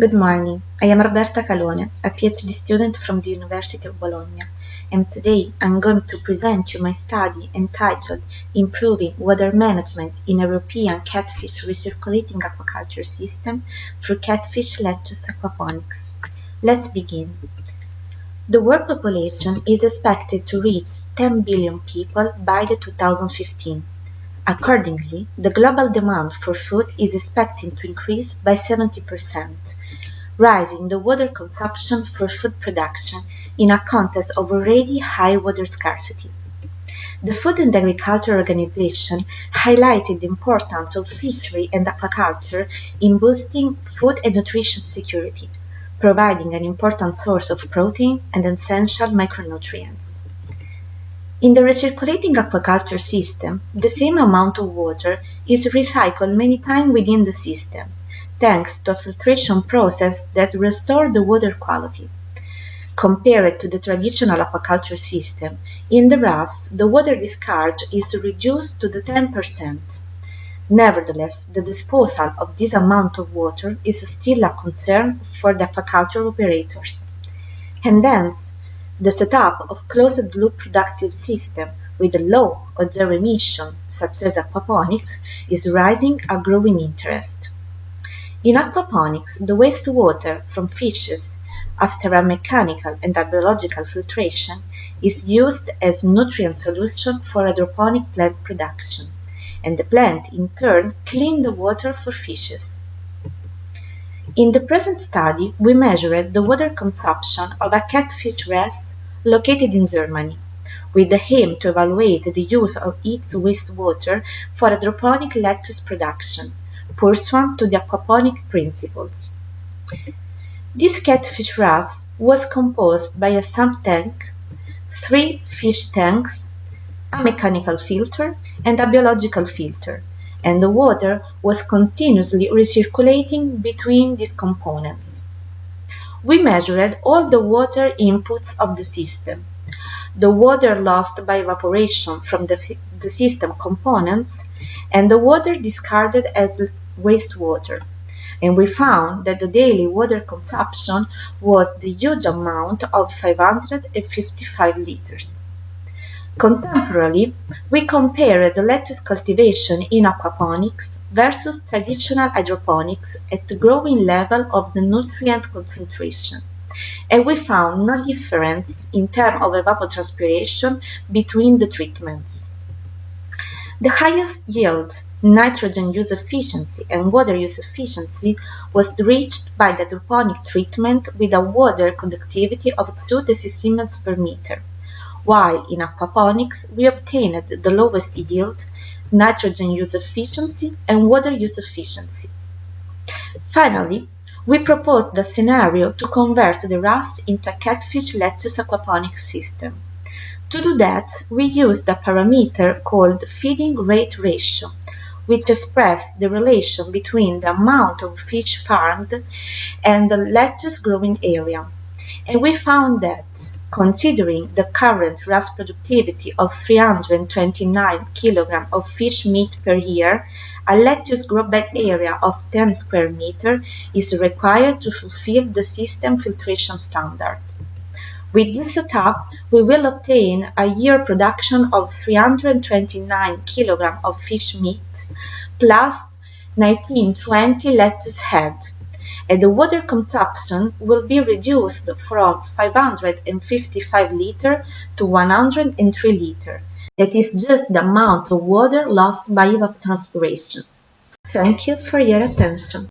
Good morning. I am Roberta Calone, a PhD student from the University of Bologna, and today I'm going to present you my study entitled Improving Water Management in European Catfish Recirculating Aquaculture System through Catfish-lettuce Aquaponics. Let's begin. The world population is expected to reach 10 billion people by the 2015. Accordingly, the global demand for food is expected to increase by 70%, rising the water consumption for food production in a context of already high water scarcity. The Food and Agriculture Organization highlighted the importance of fishery and aquaculture in boosting food and nutrition security, providing an important source of protein and essential micronutrients. In the recirculating aquaculture system, the same amount of water is recycled many times within the system, thanks to a filtration process that restores the water quality. Compared to the traditional aquaculture system, in the RAS, the water discharge is reduced to the 10%. Nevertheless, the disposal of this amount of water is still a concern for the aquaculture operators. And hence, the setup of closed-loop productive system with a low or zero emission, such as aquaponics, is rising a growing interest. In aquaponics, the wastewater from fishes, after a mechanical and a biological filtration, is used as nutrient solution for hydroponic plant production, and the plant in turn cleans the water for fishes. In the present study, we measured the water consumption of a catfish RAS located in Germany, with the aim to evaluate the use of its wastewater for hydroponic lettuce production, pursuant to the aquaponic principles. This catfish RAS was composed by a sump tank, 3 fish tanks, a mechanical filter, and a biological filter, and the water was continuously recirculating between these components. We measured all the water inputs of the system, the water lost by evaporation from the system components, and the water discarded as wastewater, and we found that the daily water consumption was the huge amount of 555 liters. Contemporarily, we compared the lettuce cultivation in aquaponics versus traditional hydroponics at the growing level of the nutrient concentration, and we found no difference in terms of evapotranspiration between the treatments. The highest yield, nitrogen use efficiency and water use efficiency was reached by the hydroponic treatment with a water conductivity of 2 decisiemens per meter, while in aquaponics we obtained the lowest yield, nitrogen use efficiency and water use efficiency. Finally, we proposed the scenario to convert the RAS into a catfish-lettuce aquaponics system. To do that, we used a parameter called feeding rate ratio, which expresses the relation between the amount of fish farmed and the lettuce growing area. And we found that, considering the current RAS productivity of 329 kg of fish meat per year, a lettuce growback area of 10 square meters is required to fulfill the system filtration standard. With this setup, we will obtain a year production of 329 kg of fish meat plus 1920 lettuce heads, and the water consumption will be reduced from 555 liters to 103 liters. That is just the amount of water lost by evapotranspiration. Thank you for your attention.